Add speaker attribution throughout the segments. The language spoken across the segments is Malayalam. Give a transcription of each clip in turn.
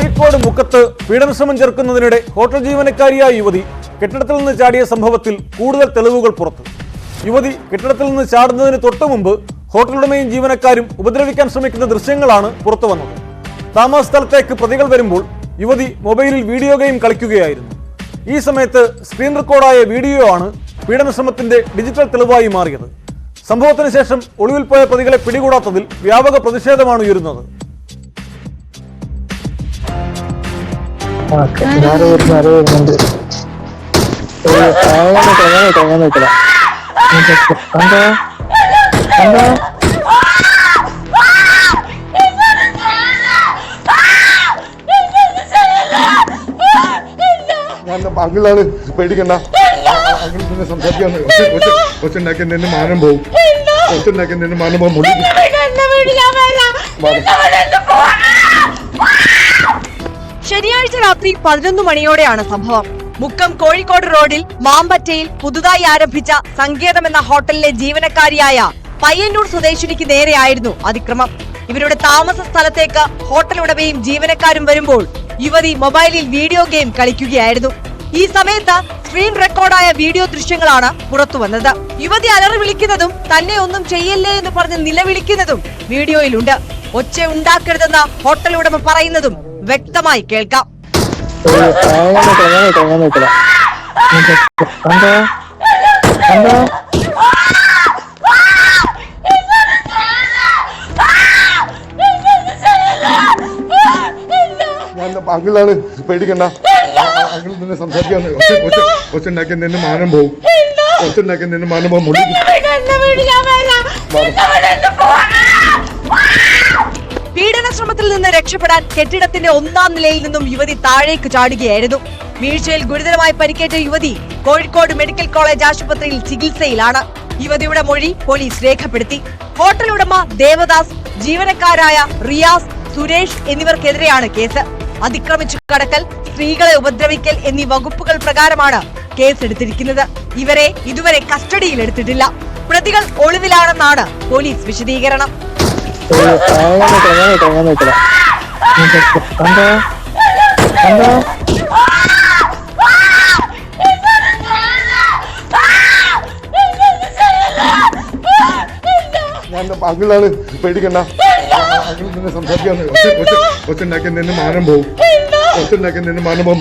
Speaker 1: കോഴിക്കോട് മുക്കത്ത് പീഡനശ്രമം ചെറുക്കുന്നതിനിടെ ഹോട്ടൽ ജീവനക്കാരിയായ യുവതി കെട്ടിടത്തിൽ നിന്ന് ചാടിയ സംഭവത്തിൽ കൂടുതൽ തെളിവുകൾ പുറത്തു. യുവതി കെട്ടിടത്തിൽ നിന്ന് ചാടുന്നതിന് തൊട്ടു മുമ്പ് ഹോട്ടലുടമയും ജീവനക്കാരും ഉപദ്രവിക്കാൻ ശ്രമിക്കുന്ന ദൃശ്യങ്ങളാണ് പുറത്തു വന്നത്. താമസ സ്ഥലത്തേക്ക് പ്രതികൾ വരുമ്പോൾ യുവതി മൊബൈലിൽ വീഡിയോ ഗെയിം കളിക്കുകയായിരുന്നു. ഈ സമയത്ത് സ്ക്രീൻ റെക്കോർഡായ വീഡിയോ ആണ് പീഡനശ്രമത്തിന്റെ ഡിജിറ്റൽ തെളിവായി മാറിയത്. സംഭവത്തിന് ശേഷം ഒളിവിൽ പോയ പ്രതികളെ പിടികൂടാത്തതിൽ വ്യാപക പ്രതിഷേധമാണ് ഉയരുന്നത്.
Speaker 2: അങ്കിളാണ്, പേടിക്കണ്ട. അങ്കിൾ പിന്നെ സംസാരിക്കാൻ കൊച്ചുണ്ടാക്കി നിന്നെ മാനം പോകും. കൊച്ചുണ്ടാക്കി നിന്നെ മാനം പോകും.
Speaker 3: ശനിയാഴ്ച രാത്രി 11 മണിയോടെയാണ് സംഭവം. മുക്കം കോഴിക്കോട് റോഡിൽ മാമ്പറ്റയിൽ പുതുതായി ആരംഭിച്ച സങ്കേതം എന്ന ഹോട്ടലിലെ ജീവനക്കാരിയായ പയ്യന്നൂർ സ്വദേശിനിക്ക് നേരെയായിരുന്നു അതിക്രമം. ഇവരുടെ താമസ സ്ഥലത്തേക്ക് ഹോട്ടൽ ഉടമയും ജീവനക്കാരും വരുമ്പോൾ യുവതി മൊബൈലിൽ വീഡിയോ ഗെയിം കളിക്കുകയായിരുന്നു. ഈ സമയത്ത് സ്ക്രീൻ റെക്കോർഡായ വീഡിയോ ദൃശ്യങ്ങളാണ് പുറത്തു വന്നത്. യുവതി അലറി വിളിക്കുന്നതും തന്നെ ഒന്നും ചെയ്യല്ലേ എന്ന് പറഞ്ഞ് നിലവിളിക്കുന്നതും വീഡിയോയിലുണ്ട്. ഒച്ച ഉണ്ടാക്കരുതെന്ന് ഹോട്ടൽ ഉടമ പറയുന്നതും വ്യക്തമായി കേൾക്കാം.
Speaker 2: അങ്കിളാണ്, പേടിക്കണ്ട. അങ്കിൾ പിന്നെ സംസാരിക്കാൻ കൊച്ചുണ്ടാക്കി നിന്നെ മാനം പോകും. കൊച്ചുണ്ടാക്കി നിന്നെ മാനം പോകും.
Speaker 3: പീഡനശ്രമത്തിൽ നിന്ന് രക്ഷപ്പെടാൻ കെട്ടിടത്തിന്റെ 1ാം നിലയിൽ നിന്നും യുവതി താഴേക്ക് ചാടുകയായിരുന്നു. വീഴ്ചയിൽ ഗുരുതരമായി പരിക്കേറ്റ യുവതി കോഴിക്കോട് മെഡിക്കൽ കോളേജ് ആശുപത്രിയിൽ ചികിത്സയിലാണ്. യുവതിയുടെ മൊഴി പോലീസ് രേഖപ്പെടുത്തി. ഹോട്ടൽ ഉടമ ദേവദാസ്, ജീവനക്കാരായ റിയാസ്, സുരേഷ് എന്നിവർക്കെതിരെയാണ് കേസ്. അതിക്രമിച്ചു കടക്കൽ, സ്ത്രീകളെ ഉപദ്രവിക്കൽ എന്നീ വകുപ്പുകൾ പ്രകാരമാണ് കേസെടുത്തിരിക്കുന്നത്. ഇവരെ ഇതുവരെ കസ്റ്റഡിയിൽ എടുത്തിട്ടില്ല. പ്രതികൾ ഒളിവിലാണെന്നാണ് പോലീസ് വിശദീകരണം.
Speaker 2: അങ്കിളാണ്, പേടിക്കണ്ട. അങ്കിൾ പിന്നെ സംസാരിക്കാൻ കൊച്ചുണ്ടാക്കി നിന്നെ മാനം പോകും. കൊച്ചുണ്ടാക്കി നിന്നെ മാനം പോകും.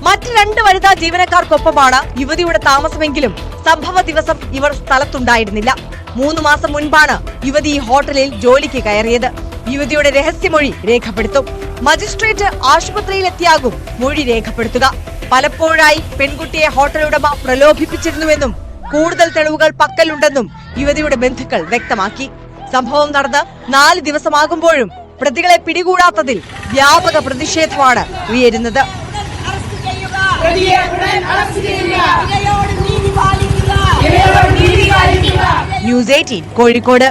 Speaker 3: മറ്റ് 2 വനിതാ ജീവനക്കാർക്കൊപ്പമാണ് യുവതിയുടെ താമസമെങ്കിലും സംഭവ ദിവസം ഇവർ സ്ഥലത്തുണ്ടായിരുന്നില്ല. 3 മാസം മുൻപാണ് യുവതി ഈ ഹോട്ടലിൽ ജോലിക്ക് കയറിയത്. യുവതിയുടെ രഹസ്യമൊഴി രേഖപ്പെടുത്തും. മജിസ്ട്രേറ്റ് ആശുപത്രിയിലെത്തിയാകും മൊഴി രേഖപ്പെടുത്തുക. പലപ്പോഴായി പെൺകുട്ടിയെ ഹോട്ടൽ ഉടമ പ്രലോഭിപ്പിച്ചിരുന്നുവെന്നും കൂടുതൽ തെളിവുകൾ പക്കലുണ്ടെന്നും യുവതിയുടെ ബന്ധുക്കൾ വ്യക്തമാക്കി. സംഭവം നടന്ന് 4 ദിവസമാകുമ്പോഴും പ്രതികളെ പിടികൂടാത്തതിൽ വ്യാപക പ്രതിഷേധമാണ് ഉയരുന്നത്. ന്യൂസ് 18 കോഴിക്കോട്.